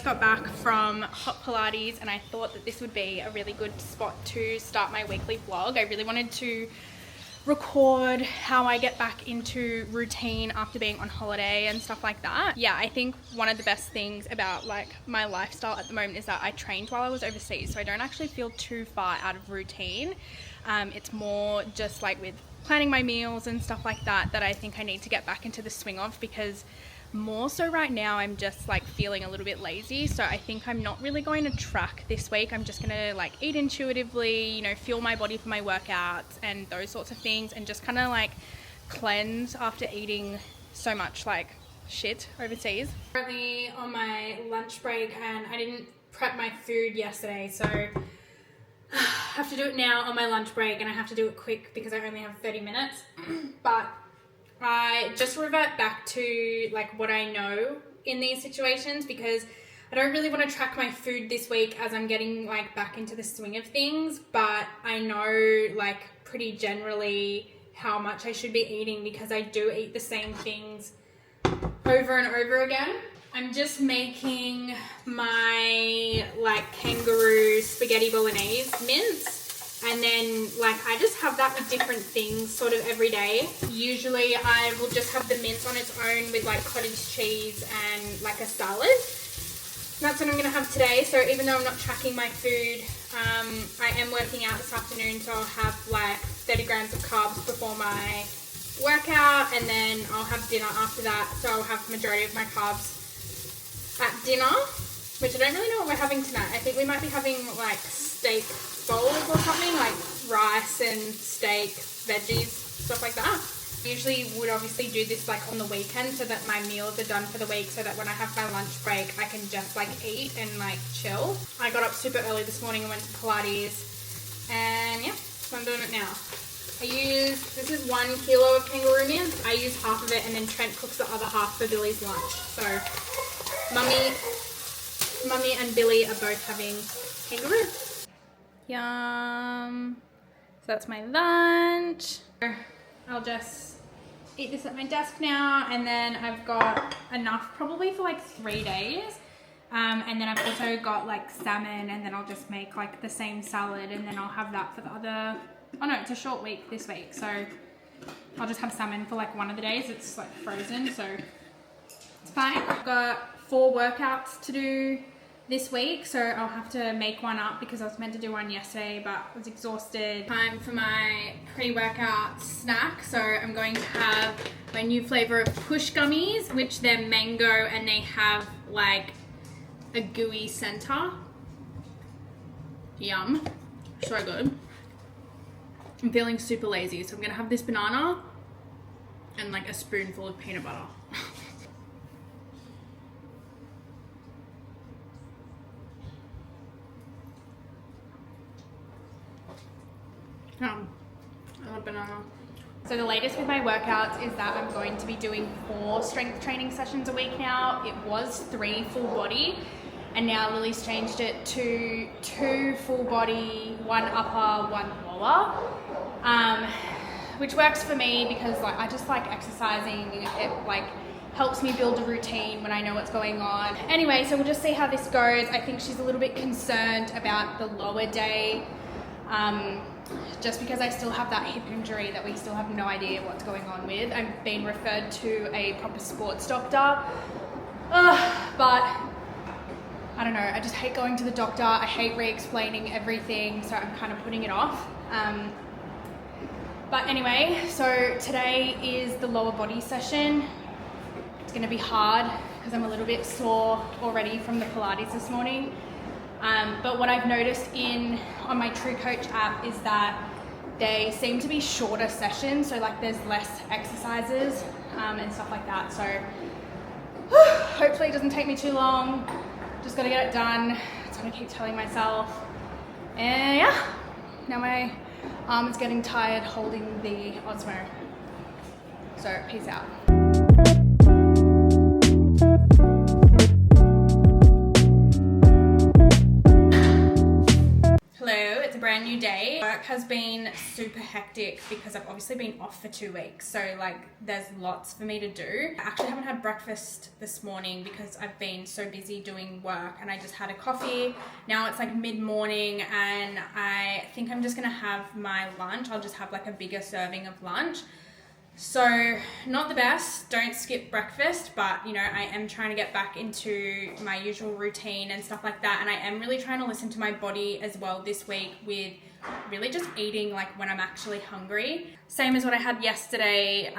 got back from hot Pilates and I thought that this would be a really good spot to start my weekly vlog. I really wanted to record how I get back into routine after being on holiday and stuff like that. Yeah, I think one of the best things about like my lifestyle at the moment is that I trained while I was overseas, so I don't actually feel too far out of routine. It's more just like with planning my meals and stuff like that I think I need to get back into the swing of, because more so right now I'm just like feeling a little bit lazy. So I think I'm not really going to track this week. I'm just gonna like eat intuitively, you know, feel my body for my workouts and those sorts of things, and just kind of like cleanse after eating so much like shit overseas. Currently on my lunch break and I didn't prep my food yesterday, so I have to do it now on my lunch break, and I have to do it quick because I only have 30 minutes. But I just revert back to like what I know in these situations, because I don't really want to track my food this week as I'm getting like back into the swing of things, but I know like pretty generally how much I should be eating because I do eat the same things over and over again. I'm just making my like kangaroo spaghetti bolognese mince, and then like I just have that with different things sort of every day. Usually I will just have the mince on its own with like cottage cheese and like a salad. That's what I'm gonna have today. So even though I'm not tracking my food, I am working out this afternoon, so I'll have like 30 grams of carbs before my workout, and then I'll have dinner after that. So I'll have the majority of my carbs at dinner, which I don't really know what we're having tonight. I think we might be having like steak bowls or something, like rice and steak, veggies, stuff like that. I usually would obviously do this like on the weekend so that my meals are done for the week, so that when I have my lunch break I can just like eat and like chill. I got up super early this morning and went to Pilates, and yeah, so I'm doing it now. This is 1 kilo of kangaroo mince. I use half of it and then Trent cooks the other half for Billy's lunch. So Mummy and Billy are both having kangaroo. Yum. So that's my lunch. I'll just eat this at my desk now, and then I've got enough probably for like 3 days. And then I've also got like salmon, and then I'll just make like the same salad, and then I'll have that for the other, oh no, it's a short week this week, so I'll just have salmon for like one of the days. It's like frozen, so it's fine. I've got 4 workouts to do this week, so I'll have to make one up because I was meant to do one yesterday but I was exhausted. Time for my pre-workout snack. So I'm going to have my new flavor of push gummies, which they're mango and they have like a gooey center. Yum, so good. I'm feeling super lazy, so I'm gonna have this banana and like a spoonful of peanut butter. I love banana. So the latest with my workouts is that I'm going to be doing 4 strength training sessions a week now. It was 3 full body, and now Lily's changed it to 2 full body, 1 upper, 1 lower, which works for me because like I just like exercising. It like helps me build a routine when I know what's going on. Anyway, so we'll just see how this goes. I think she's a little bit concerned about the lower day, just because I still have that hip injury that we still have no idea what's going on with. I've been referred to a proper sports doctor, but I don't know, I just hate going to the doctor. I hate re-explaining everything, so I'm kind of putting it off. But anyway, so today is the lower body session. It's gonna be hard because I'm a little bit sore already from the Pilates this morning. But what I've noticed on my True Coach app is that they seem to be shorter sessions, so like there's less exercises and stuff like that. So hopefully it doesn't take me too long. Just gotta get it done. That's what I keep telling myself. And yeah, now my arm is getting tired holding the Osmo. So peace out. Hello, it's a brand new day. work has been super hectic because I've obviously been off for 2 weeks. So like there's lots for me to do. I actually haven't had breakfast this morning because I've been so busy doing work, and I just had a coffee. Now it's like mid-morning and I think I'm just gonna have my lunch. I'll just have like a bigger serving of lunch. So not the best, don't skip breakfast, but you know, I am trying to get back into my usual routine and stuff like that. And I am really trying to listen to my body as well this week with really just eating like when I'm actually hungry. Same as what I had yesterday,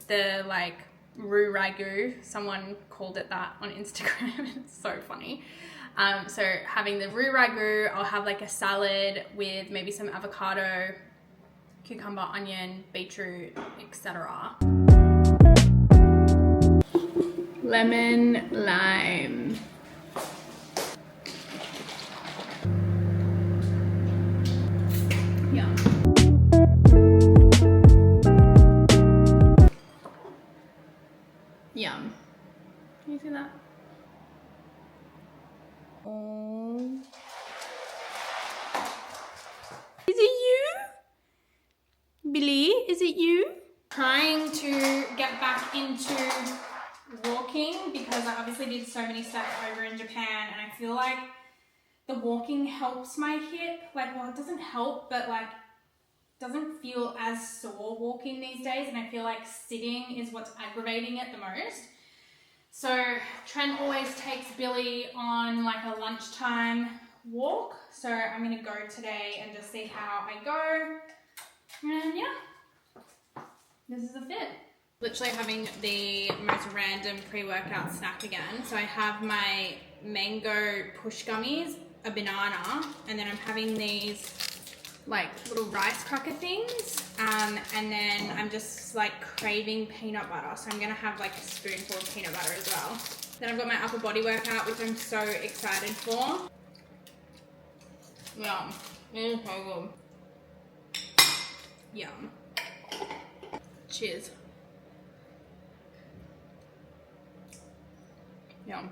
the like roux ragu, someone called it that on Instagram. It's so funny. So having the roux ragu, I'll have like a salad with maybe some avocado, cucumber, onion, beetroot, etc. Lemon, lime. Yum. Yum. Can you see that? Oh. Is it you? Billy, is it you? Trying to get back into walking because I obviously did so many steps over in Japan, and I feel like the walking helps my hip. Like, well, it doesn't help, but like doesn't feel as sore walking these days, and I feel like sitting is what's aggravating it the most. So Trent always takes Billy on like a lunchtime walk, so I'm gonna go today and just see how I go. And yeah, this is a fit. Literally having the most random pre-workout snack again. So I have my mango push gummies, a banana, and then I'm having these like little rice cracker things. And then I'm just like craving peanut butter. So I'm gonna have like a spoonful of peanut butter as well. Then I've got my upper body workout, which I'm so excited for. Yum, it is so good. Yum. Cheers. Yum.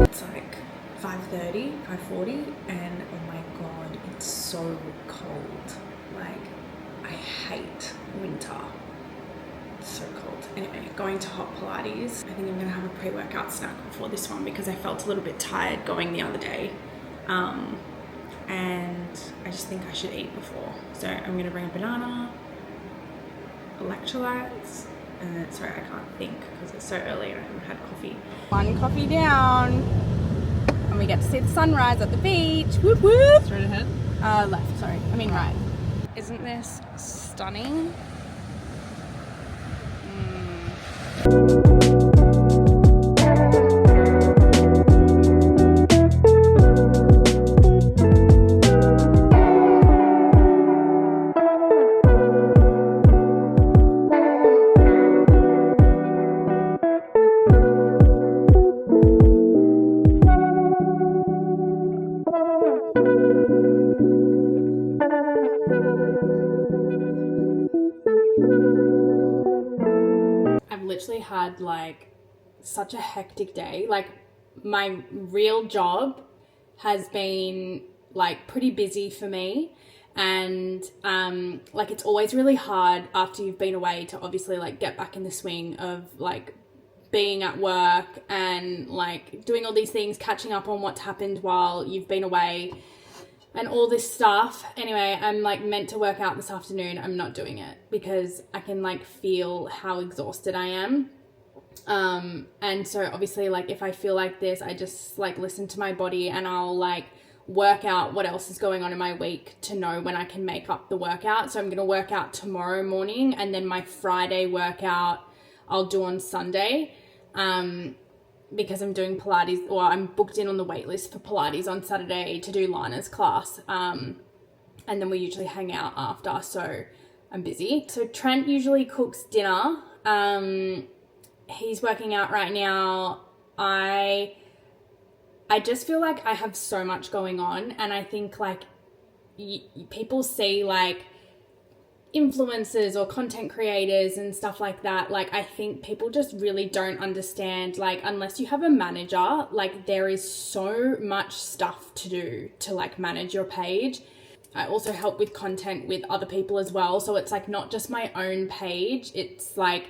It's like 5:30, 5:40, and oh my god, it's so cold. Like, I hate winter. It's so cold. Anyway, going to hot Pilates. I think I'm gonna have a pre-workout snack before this one because I felt a little bit tired going the other day. And I just think I should eat before. So I'm gonna bring a banana, electrolytes, and then, sorry, I can't think because it's so early and I haven't had coffee. One coffee down, and we get to see the sunrise at the beach. Whoop whoop. Straight ahead? Left, sorry. I mean right. Isn't this stunning? Literally had like such a hectic day. Like, my real job has been like pretty busy for me, and like it's always really hard after you've been away to obviously like get back in the swing of like being at work and like doing all these things, catching up on what's happened while you've been away and all this stuff. Anyway, I'm like meant to work out this afternoon. I'm not doing it because I can like feel how exhausted I am. And so obviously like if I feel like this, I just like listen to my body and I'll like work out what else is going on in my week to know when I can make up the workout. So I'm going to work out tomorrow morning, and then my Friday workout I'll do on Sunday. Because I'm doing Pilates, or I'm booked in on the wait list for Pilates on Saturday to do Lana's class. And then we usually hang out after, so I'm busy. So Trent usually cooks dinner. He's working out right now. I I just feel like I have so much going on, and I think like people see like influencers or content creators and stuff like that. Like, I think people just really don't understand, like, unless you have a manager, like there is so much stuff to do to like manage your page. I also help with content with other people as well. So it's like not just my own page, it's like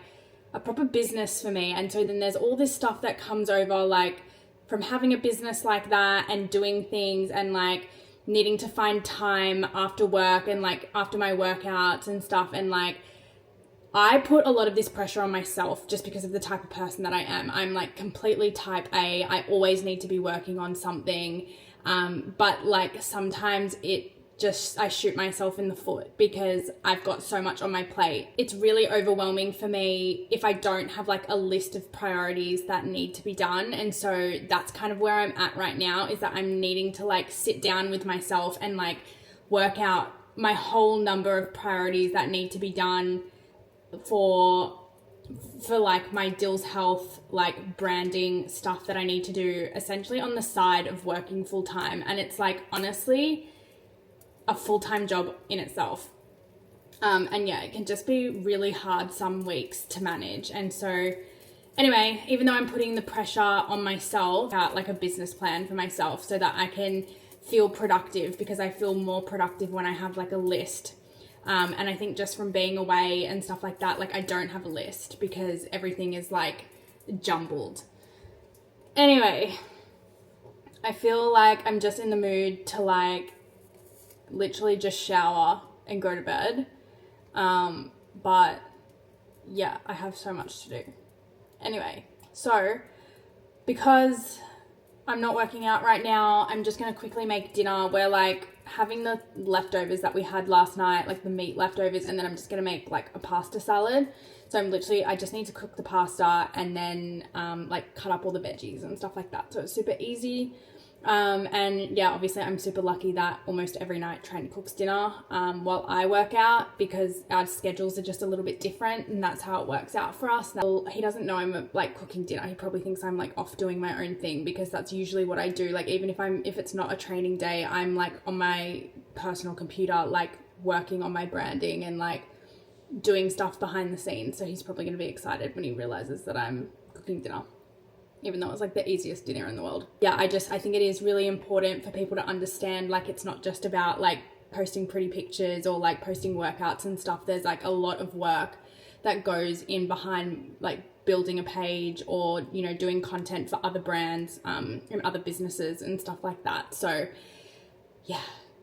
a proper business for me. And so then there's all this stuff that comes over, like from having a business like that and doing things and like needing to find time after work and like after my workouts and stuff. And like, I put a lot of this pressure on myself just because of the type of person that I am. I'm like completely type A. I always need to be working on something. But like sometimes I shoot myself in the foot because I've got so much on my plate. It's really overwhelming for me if I don't have like a list of priorities that need to be done. And so that's kind of where I'm at right now, is that I'm needing to like sit down with myself and like work out my whole number of priorities that need to be done for like my Dill's Health, like branding stuff that I need to do essentially on the side of working full time. And it's like, honestly, a full-time job in itself. And yeah, it can just be really hard some weeks to manage. And so anyway, even though I'm putting the pressure on myself, like a business plan for myself so that I can feel productive, because I feel more productive when I have like a list. And I think just from being away and stuff like that, like I don't have a list because everything is like jumbled. Anyway, I feel like I'm just in the mood to like literally just shower and go to bed. But yeah, I have so much to do. Anyway, so because I'm not working out right now, I'm just going to quickly make dinner. We're like having the leftovers that we had last night, like the meat leftovers, and then I'm just going to make like a pasta salad. So I just need to cook the pasta and then like cut up all the veggies and stuff like that. So it's super easy. And yeah, obviously I'm super lucky that almost every night Trent cooks dinner while I work out, because our schedules are just a little bit different, and that's how it works out for us. Now, he doesn't know I'm like cooking dinner. He probably thinks I'm like off doing my own thing, because that's usually what I do. Like even if it's not a training day, I'm like on my personal computer, like working on my branding and like doing stuff behind the scenes. So he's probably going to be excited when he realizes that I'm cooking dinner, even though it's like the easiest dinner in the world. Yeah, I think it is really important for people to understand, like, it's not just about like posting pretty pictures or like posting workouts and stuff. There's like a lot of work that goes in behind like building a page or, you know, doing content for other brands and other businesses and stuff like that. So yeah,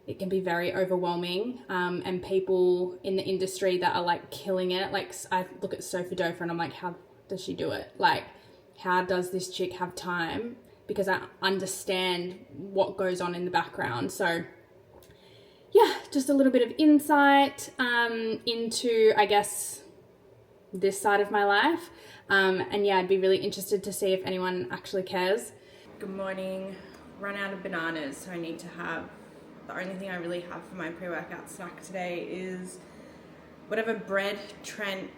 it can be very overwhelming. And people in the industry that are like killing it, like I look at Sophie Dofer and I'm like, how does she do it? Like, how does this chick have time? Because I understand what goes on in the background. So yeah, just a little bit of insight into, I guess, this side of my life. And yeah, I'd be really interested to see if anyone actually cares. Good morning. Run out of bananas, so I need to have, the only thing I really have for my pre-workout snack today is whatever bread Trent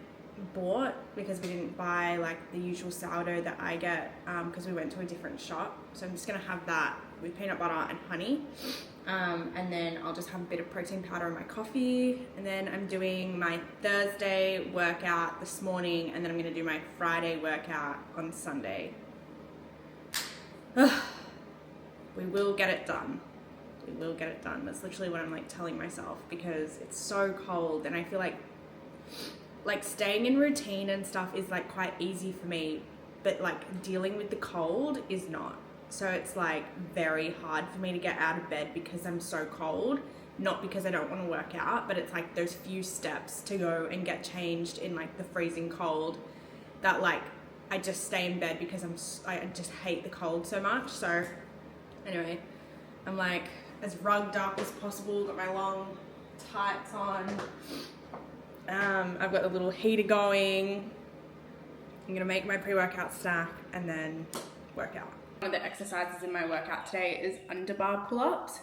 bought, because we didn't buy like the usual sourdough that I get because we went to a different shop. So I'm just gonna have that with peanut butter and honey, and then I'll just have a bit of protein powder in my coffee. And then I'm doing my Thursday workout this morning, and then I'm gonna do my Friday workout on Sunday. We will get it done. We will get it done. That's literally what I'm like telling myself, because it's so cold and I feel like staying in routine and stuff is like quite easy for me, but like dealing with the cold is not. So it's like very hard for me to get out of bed because I'm so cold, not because I don't want to work out, but it's like those few steps to go and get changed in like the freezing cold that like I just stay in bed because I just hate the cold so much. So anyway, I'm like as rugged up as possible, got my long tights on. I've got the little heater going. I'm gonna make my pre-workout snack and then work out. One of the exercises in my workout today is underbar pull-ups.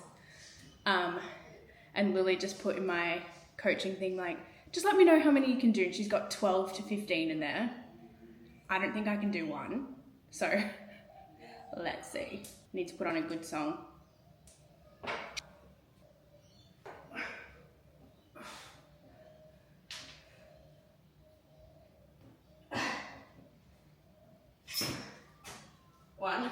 And Lily just put in my coaching thing, like, just let me know how many you can do. And she's got 12 to 15 in there. I don't think I can do one. So let's see. Need to put on a good song. One.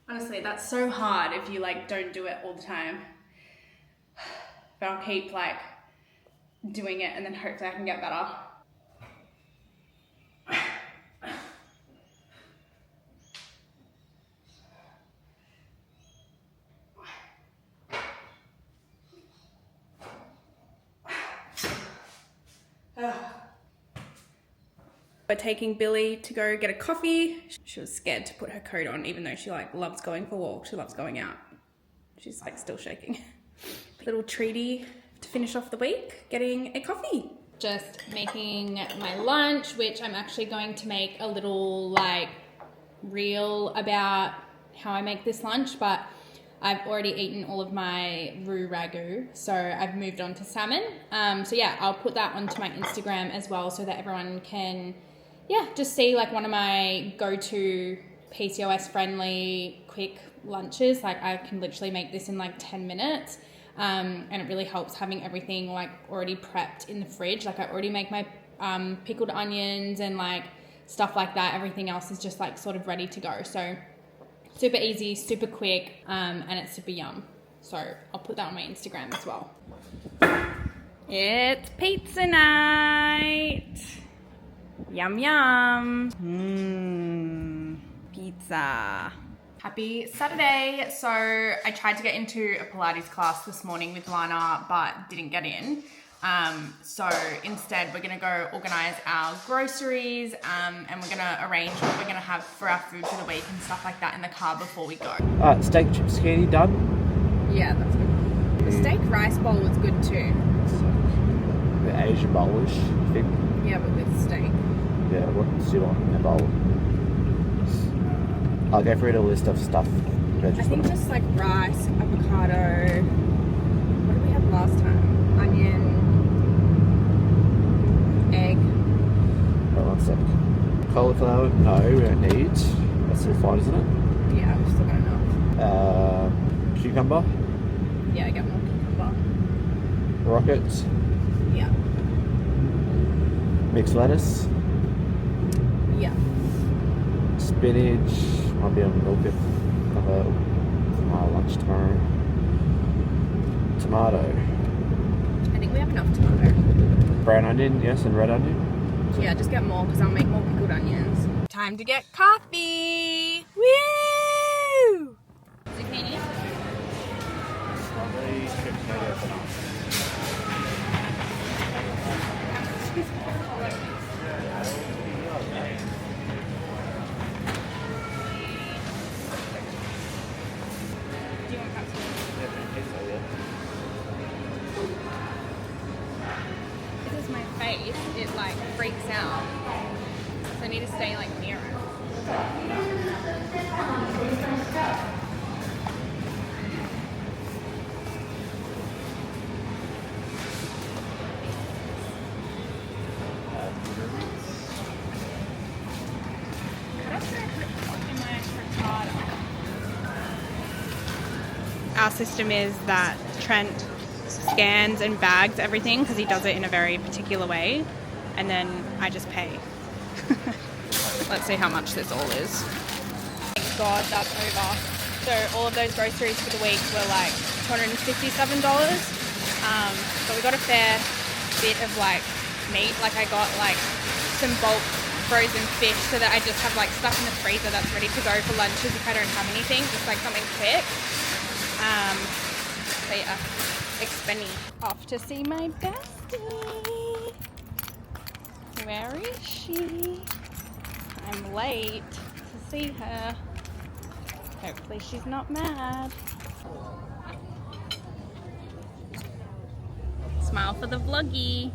Honestly, that's so hard if you like don't do it all the time. But I'll keep like doing it and then hopefully I can get better. We're taking Billy to go get a coffee. She was scared to put her coat on even though she like loves going for walks. She loves going out. She's like still shaking. Little treaty to finish off the week, getting a coffee. Just making my lunch, which I'm actually going to make a little like reel about how I make this lunch, but I've already eaten all of my roux ragu, so I've moved on to salmon. So yeah, I'll put that onto my Instagram as well so that everyone can, yeah, just see like one of my go-to PCOS-friendly quick lunches. Like I can literally make this in like 10 minutes. And it really helps having everything like already prepped in the fridge. Like I already make my pickled onions and like stuff like that. Everything else is just like sort of ready to go. So super easy, super quick, and it's super yum. So I'll put that on my Instagram as well. It's pizza night. Yum yum. Pizza. Happy Saturday. So I tried to get into a Pilates class this morning with Lana, but didn't get in. So instead we're gonna go organize our groceries, and we're gonna arrange what we're gonna have for our food for the week and stuff like that in the car before we go. Steak chips candy done? Yeah, that's good. The steak rice bowl was good too. The Asian bowlish thing. Yeah, but with steak. Yeah, what do you want in a bowl? I'll go through the list of stuff. I think just like rice, avocado. What did we have last time? Onion, egg. Oh, 1 sec. Cauliflower? No, we don't need. That's still fine, isn't it? Yeah, we've still got enough. Cucumber? Yeah, get more cucumber. Rockets? Yeah. Mixed lettuce? Yeah. Spinach? Might be a little bit for my lunch tomorrow. Tomato. I think we have enough tomato. Brown onion, yes, and red onion. Yeah, just get more because I'll make more pickled onions. Time to get coffee! Woo! Zucchini? Strawberry, sweet potato, banana. Do you want capsule? This is my face. It like freaks out. So I need to stay like near it. Our system is that Trent scans and bags everything because he does it in a very particular way, and then I just pay. Let's see how much this all is. Thank God that's over. So all of those groceries for the week were like $257. But we got a fair bit of like meat. Like I got like some bulk frozen fish so that I just have like stuff in the freezer that's ready to go for lunches if I don't have anything, just like something quick. So yeah, expendy. Off to see my bestie. Where is she? I'm late to see her. Hopefully she's not mad. Smile for the vloggy.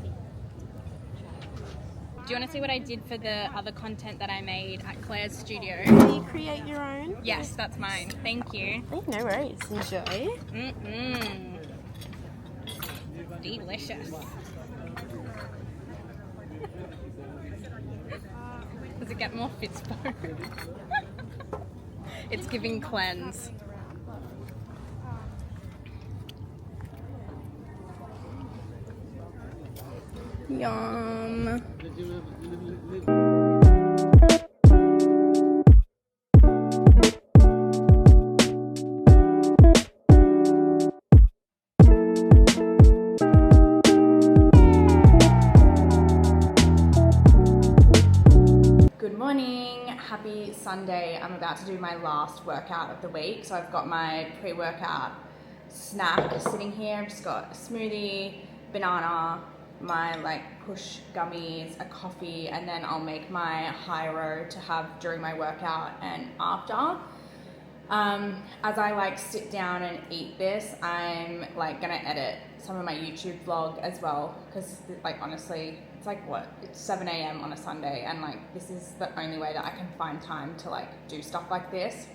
Do you want to see what I did for the other content that I made at Claire's studio? Can you create your own? Yes, that's mine. Thank you. Oh, no worries. Enjoy. delicious. Does it get more Fitspo? It's giving cleanse. Yum. Good morning, happy Sunday. I'm about to do my last workout of the week. So I've got my pre-workout snack sitting here. I've just got a smoothie, banana, my like push gummies, a coffee, and then I'll make my Hyro to have during my workout and after. As I like sit down and eat this, I'm like gonna edit some of my YouTube vlog as well, because like honestly, it's like what? It's 7 a.m. on a Sunday, and like this is the only way that I can find time to like do stuff like this.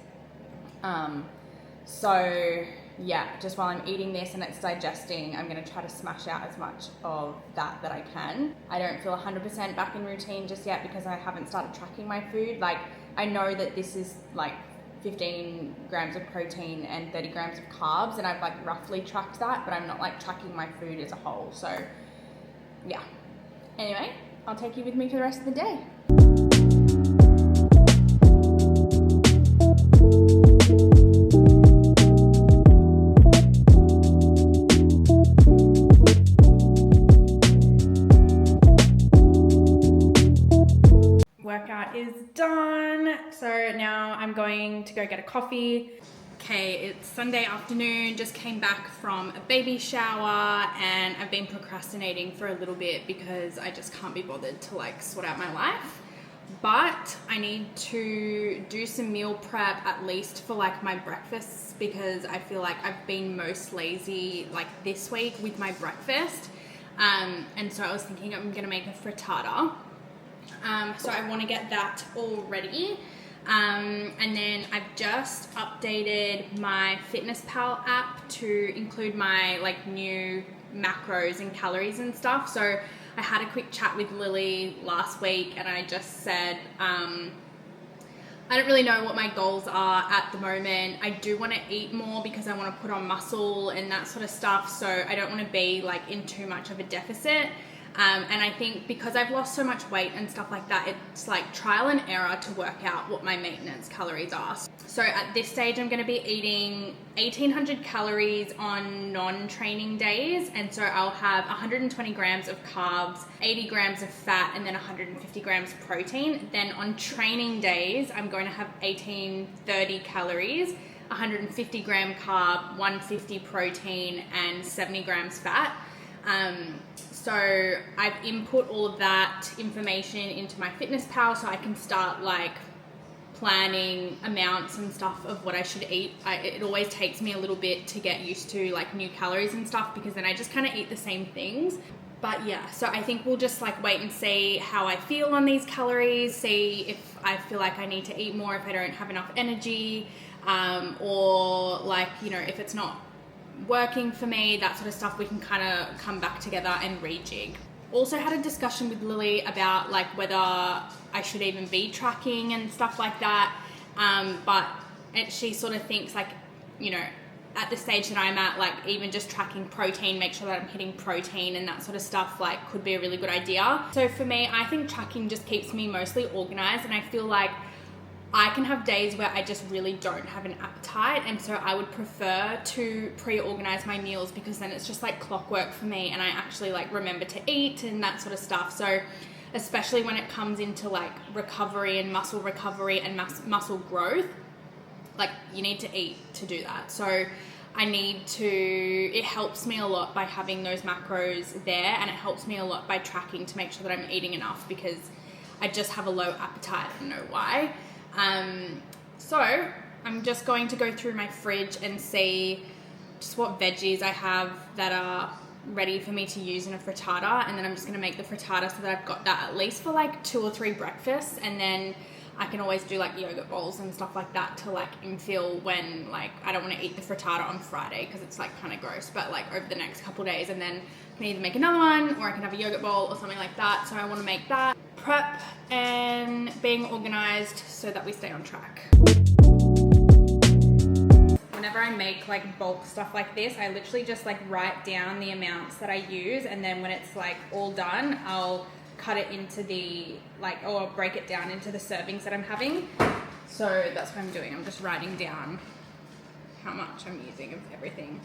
So yeah, just while I'm eating this and it's digesting, I'm gonna try to smash out as much of that I can. I don't feel 100% back in routine just yet because I haven't started tracking my food. Like I know that this is like 15 grams of protein and 30 grams of carbs, and I've like roughly tracked that, but I'm not like tracking my food as a whole. So yeah, anyway, I'll take you with me for the rest of the day. Workout is done, so now I'm going to go get a coffee. Okay, it's Sunday afternoon, just came back from a baby shower, and I've been procrastinating for a little bit because I just can't be bothered to like sort out my life. But I need to do some meal prep at least for like my breakfasts, because I feel like I've been most lazy like this week with my breakfast. And so I was thinking I'm gonna make a frittata. So I want to get that all ready. And then I've just updated my FitnessPal app to include my like new macros and calories and stuff. So I had a quick chat with Lily last week, and I just said, I don't really know what my goals are at the moment. I do want to eat more because I want to put on muscle and that sort of stuff. So I don't want to be like in too much of a deficit. And I think because I've lost so much weight and stuff like that, it's like trial and error to work out what my maintenance calories are. So at this stage, I'm going to be eating 1,800 calories on non-training days. And so I'll have 120 grams of carbs, 80 grams of fat, and then 150 grams of protein. Then on training days, I'm going to have 1,830 calories, 150 gram carb, 150 protein, and 70 grams fat. So I've input all of that information into my FitnessPal so I can start like planning amounts and stuff of what I should eat. It always takes me a little bit to get used to like new calories and stuff, because then I just kind of eat the same things. But yeah, so I think we'll just like wait and see how I feel on these calories, see if I feel like I need to eat more if I don't have enough energy, or like, you know, if it's not working for me, that sort of stuff, we can kind of come back together and rejig. Also had a discussion with Lily about like whether I should even be tracking and stuff like that, but she sort of thinks like, you know, at the stage that I'm at, like even just tracking protein, make sure that I'm hitting protein and that sort of stuff, like could be a really good idea. So for me, I think tracking just keeps me mostly organized, and I feel like I can have days where I just really don't have an appetite, and so I would prefer to pre-organize my meals, because then it's just like clockwork for me and I actually like remember to eat and that sort of stuff. So especially when it comes into like recovery and muscle recovery and muscle growth, like you need to eat to do that. So it helps me a lot by having those macros there, and it helps me a lot by tracking to make sure that I'm eating enough, because I just have a low appetite. I don't know why. So I'm just going to go through my fridge and see just what veggies I have that are ready for me to use in a frittata, and then I'm just going to make the frittata so that I've got that at least for like 2 or 3 breakfasts, and then I can always do like yogurt bowls and stuff like that to like infill when like I don't want to eat the frittata on Friday because it's like kind of gross, but like over the next couple days, and then I can either make another one or I can have a yogurt bowl or something like that. So I want to make that. Prep and being organized so that we stay on track. Whenever I make like bulk stuff like this, I literally just like write down the amounts that I use, and then when it's like all done, I'll cut it into the like, or break it down into the servings that I'm having. So that's what I'm doing. I'm just writing down how much I'm using of everything.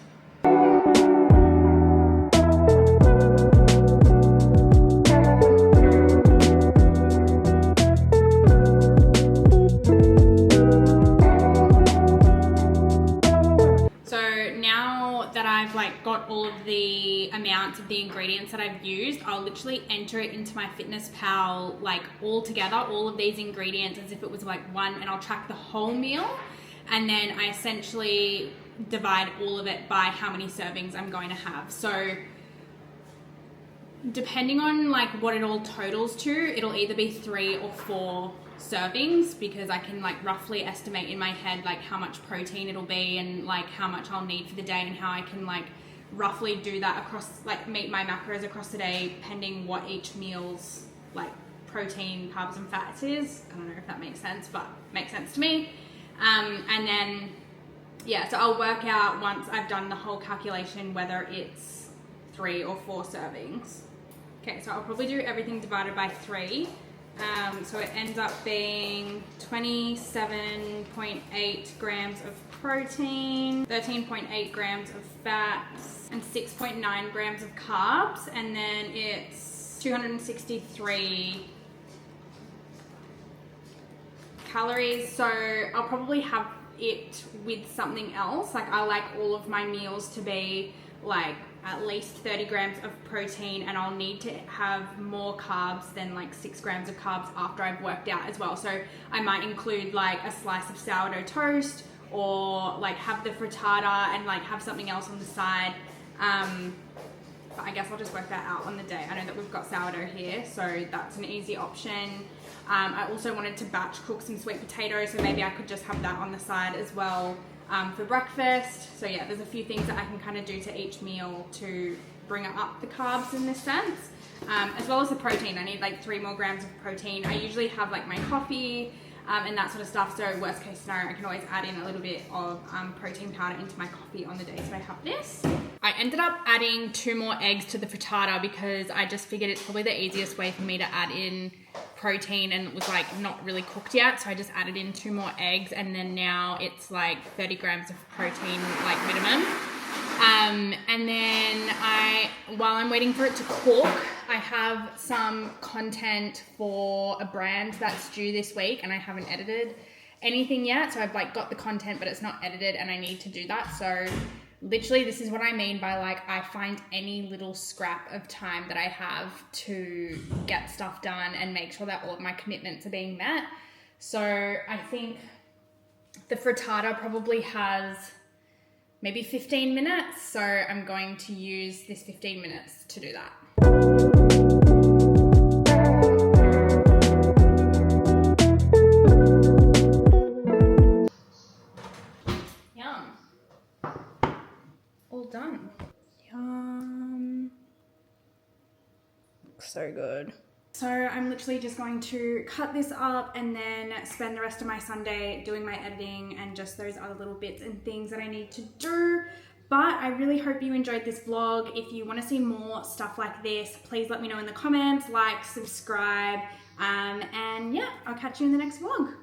I've like got all of the amounts of the ingredients that I've used, I'll literally enter it into my FitnessPal like all together, all of these ingredients as if it was like one, and I'll track the whole meal, and then I essentially divide all of it by how many servings I'm going to have. So depending on like what it all totals to, it'll either be 3 or 4 servings, because I can like roughly estimate in my head like how much protein it'll be and like how much I'll need for the day, and how I can like roughly do that across, like meet my macros across the day pending what each meal's like protein, carbs and fats is. I don't know if that makes sense, but it makes sense to me. And then yeah, so I'll work out once I've done the whole calculation whether it's 3 or 4 servings. Okay, so I'll probably do everything divided by 3. So it ends up being 27.8 grams of protein, 13.8 grams of fats, and 6.9 grams of carbs, and then it's 263 calories. So I'll probably have it with something else. Like I like all of my meals to be like at least 30 grams of protein, and I'll need to have more carbs than like 6 grams of carbs after I've worked out as well. So I might include like a slice of sourdough toast, or like have the frittata and like have something else on the side. But I guess I'll just work that out on the day. I know that we've got sourdough here, so that's an easy option. I also wanted to batch cook some sweet potatoes, so maybe I could just have that on the side as well. For breakfast. So yeah, there's a few things that I can kind of do to each meal to bring up the carbs in this sense, as well as the protein. I need like 3 more grams of protein. I usually have like my coffee and that sort of stuff, so worst case scenario I can always add in a little bit of protein powder into my coffee on the days that I have this. I ended up adding 2 more eggs to the frittata because I just figured it's probably the easiest way for me to add in protein, and it was like not really cooked yet, so I just added in 2 more eggs, and then now it's like 30 grams of protein like minimum. And then while I'm waiting for it to cook, I have some content for a brand that's due this week, and I haven't edited anything yet, so I've like got the content but it's not edited, and I need to do that. So literally this is what I mean by like I find any little scrap of time that I have to get stuff done and make sure that all of my commitments are being met. So I think the frittata probably has maybe 15 minutes, so I'm going to use this 15 minutes to do that. All done. Yum. Looks so good. So I'm literally just going to cut this up and then spend the rest of my Sunday doing my editing and just those other little bits and things that I need to do. But I really hope you enjoyed this vlog. If you want to see more stuff like this, please let me know in the comments, like, subscribe, and yeah, I'll catch you in the next vlog.